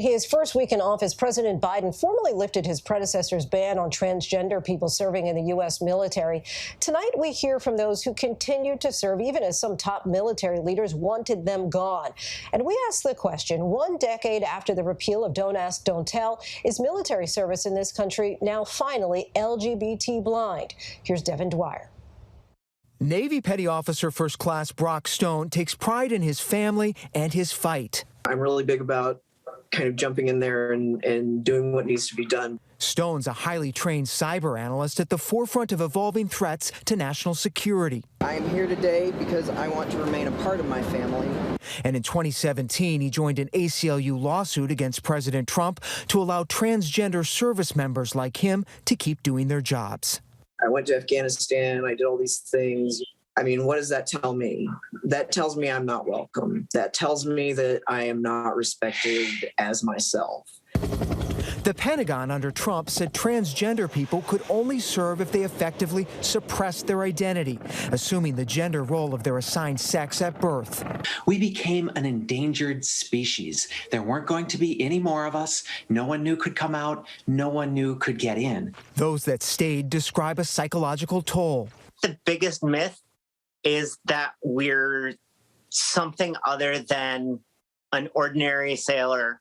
his first week in office, President Biden formally lifted his predecessor's ban on transgender people serving in the U.S. military. Tonight, we hear from those who continue to serve, even as some top military leaders wanted them gone. And we ask the question, 1 decade after the repeal of Don't Ask, Don't Tell, is military service in this country now finally LGBT blind? Here's Devin Dwyer. Navy Petty Officer First Class Brock Stone takes pride in his family and his fight. I'm really big about kind of jumping in there and doing what needs to be done. Stone's a highly trained cyber analyst at the forefront of evolving threats to national security. I am here today because I want to remain a part of my family. And in 2017, he joined an ACLU lawsuit against President Trump to allow transgender service members like him to keep doing their jobs. I went to Afghanistan, I did all these things. I mean, what does that tell me? That tells me I'm not welcome. That tells me that I am not respected as myself. The Pentagon under Trump said transgender people could only serve if they effectively suppressed their identity, assuming the gender role of their assigned sex at birth. We became an endangered species. There weren't going to be any more of us. No one new could come out. No one new could get in. Those that stayed describe a psychological toll. The biggest myth is that we're something other than an ordinary sailor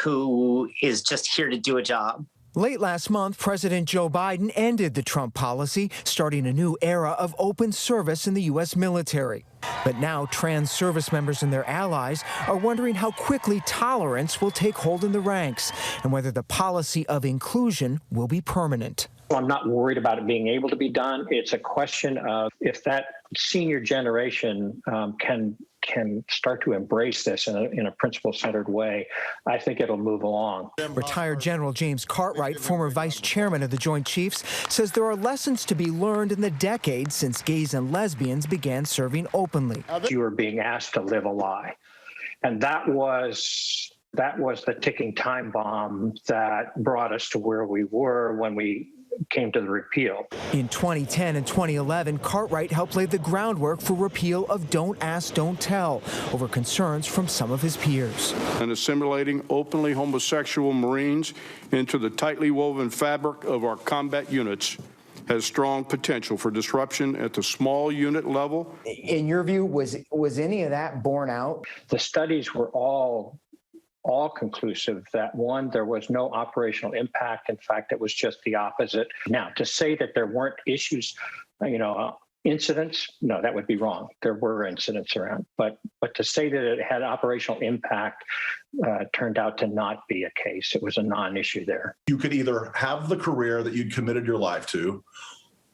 who is just here to do a job. Late last month, President Joe Biden ended the Trump policy, starting a new era of open service in the U.S. military. But now trans service members and their allies are wondering how quickly tolerance will take hold in the ranks and whether the policy of inclusion will be permanent. I'm not worried about it being able to be done. It's a question of if that senior generation can start to embrace this in a principle-centered way, I think it'll move along. Retired General James Cartwright, former vice chairman of the Joint Chiefs, says there are lessons to be learned in the decades since gays and lesbians began serving openly. You are being asked to live a lie. And that was the ticking time bomb that brought us to where we were when we came to the repeal. In 2010 and 2011, Cartwright helped lay the groundwork for repeal of Don't Ask, Don't Tell over concerns from some of his peers. And assimilating openly homosexual Marines into the tightly woven fabric of our combat units has strong potential for disruption at the small unit level. In your view, was any of that borne out? The studies were all conclusive that, one, there was no operational impact. In fact, it was just the opposite. Now, to say that there weren't issues, incidents, no, that would be wrong. There were incidents around. But to say that it had operational impact turned out to not be a case. It was a non-issue there. You could either have the career that you'd committed your life to,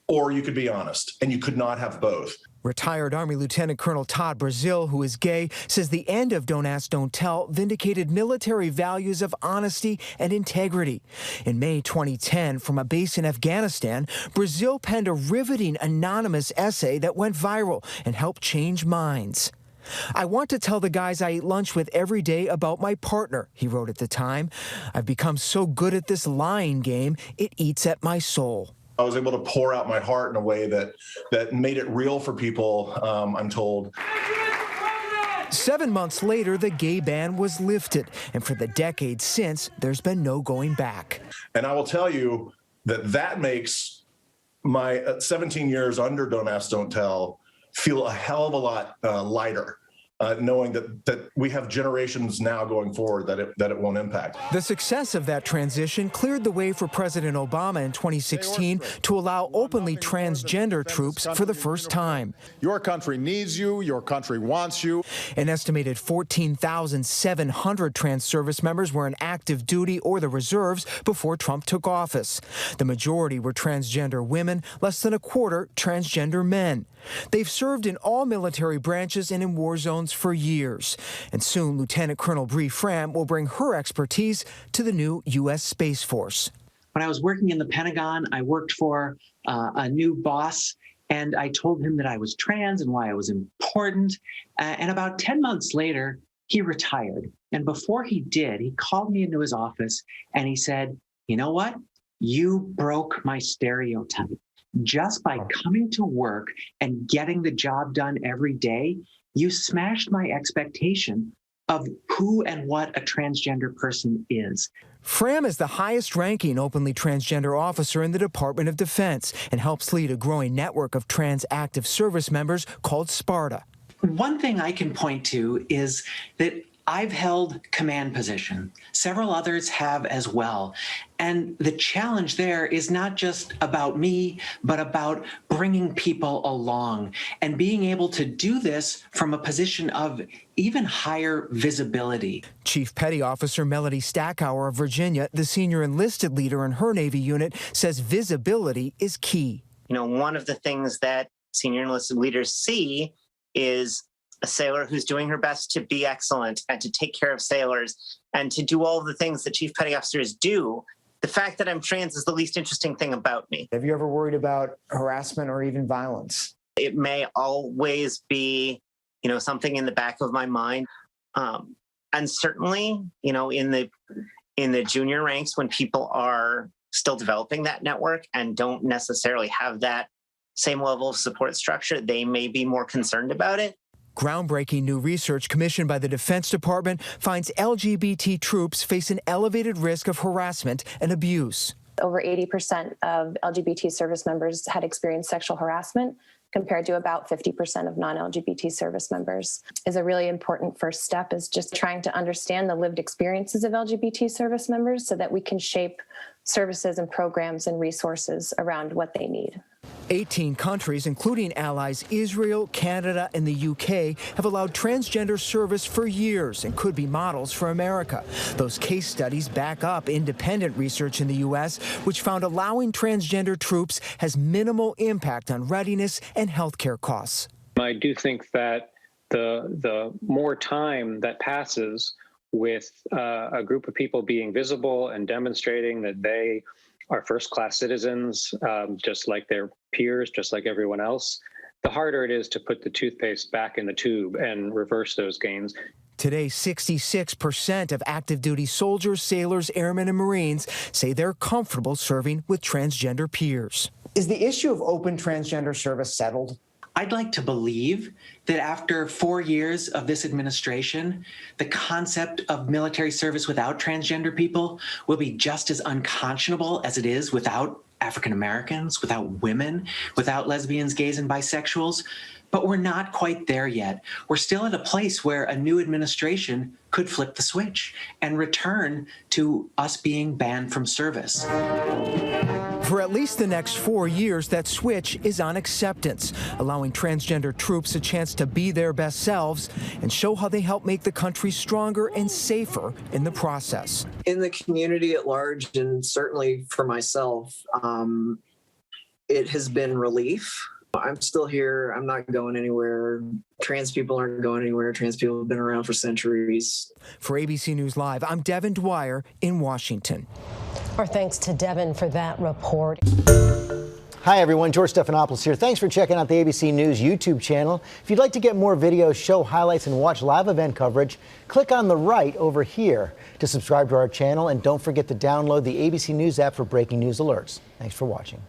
or you could be honest, and you could not have both. Retired Army Lieutenant Colonel Todd Brazil, who is gay, says the end of Don't Ask, Don't Tell vindicated military values of honesty and integrity. In May 2010, from a base in Afghanistan, Brazil penned a riveting anonymous essay that went viral and helped change minds. I want to tell the guys I eat lunch with every day about my partner, he wrote at the time. I've become so good at this lying game, it eats at my soul. I was able to pour out my heart in a way that made it real for people, I'm told. 7 months later, the gay ban was lifted, and for the decades since, there's been no going back. And I will tell you that makes my 17 years under Don't Ask, Don't Tell feel a hell of a lot lighter. Knowing that we have generations now going forward that it won't impact. The success of that transition cleared the way for President Obama in 2016 to allow openly transgender troops for the first time. Your country needs you. Your country wants you. An estimated 14,700 trans service members were in active duty or the reserves before Trump took office. The majority were transgender women, less than a quarter transgender men. They've served in all military branches and in war zones for years. And soon, Lieutenant Colonel Bree Fram will bring her expertise to the new U.S. Space Force. When I was working in the Pentagon, I worked for a new boss, and I told him that I was trans and why I was important. And about 10 months later, he retired. And before he did, he called me into his office and he said, "You know what? You broke my stereotype. Just by coming to work and getting the job done every day, you smashed my expectation of who and what a transgender person is. Fram is the highest-ranking openly transgender officer in the Department of Defense and helps lead a growing network of trans active service members called Sparta. One thing I can point to is that I've held command position. Several others have as well. And the challenge there is not just about me, but about bringing people along and being able to do this from a position of even higher visibility. Chief Petty Officer Melody Stackhour of Virginia, the senior enlisted leader in her Navy unit, says visibility is key. You know, one of the things that senior enlisted leaders see is a sailor who's doing her best to be excellent and to take care of sailors and to do all of the things that chief petty officers do. The fact that I'm trans is the least interesting thing about me. Have you ever worried about harassment or even violence? It may always be, you know, something in the back of my mind. And certainly, you know, in the junior ranks, when people are still developing that network and don't necessarily have that same level of support structure, they may be more concerned about it. Groundbreaking new research commissioned by the Defense Department finds LGBT troops face an elevated risk of harassment and abuse. Over 80% of LGBT service members had experienced sexual harassment, compared to about 50% of non-LGBT service members. Is a really important first step is just trying to understand the lived experiences of LGBT service members so that we can shape services and programs and resources around what they need. 18 countries, including allies Israel, Canada, and the UK, have allowed transgender service for years and could be models for America. Those case studies back up independent research in the U.S., which found allowing transgender troops has minimal impact on readiness and healthcare costs. I do think that the more time that passes with a group of people being visible and demonstrating that they are first-class citizens, just like their peers, just like everyone else, the harder it is to put the toothpaste back in the tube and reverse those gains. Today, 66% of active duty soldiers, sailors, airmen, and Marines say they're comfortable serving with transgender peers. Is the issue of open transgender service settled? I'd like to believe that after 4 years of this administration, the concept of military service without transgender people will be just as unconscionable as it is without African Americans, without women, without lesbians, gays, and bisexuals. But we're not quite there yet. We're still at a place where a new administration could flip the switch and return to us being banned from service. For at least the next 4 years, that switch is on acceptance, allowing transgender troops a chance to be their best selves and show how they help make the country stronger and safer in the process. In the community at large, and certainly for myself, it has been relief. I'm still here. I'm not going anywhere. Trans people aren't going anywhere. Trans people have been around for centuries. For ABC News Live, I'm Devin Dwyer in Washington. Our thanks to Devin for that report. Hi, everyone. George Stephanopoulos here. Thanks for checking out the ABC News YouTube channel. If you'd like to get more videos, show highlights, and watch live event coverage, click on the right over here to subscribe to our channel. And don't forget to download the ABC News app for breaking news alerts. Thanks for watching.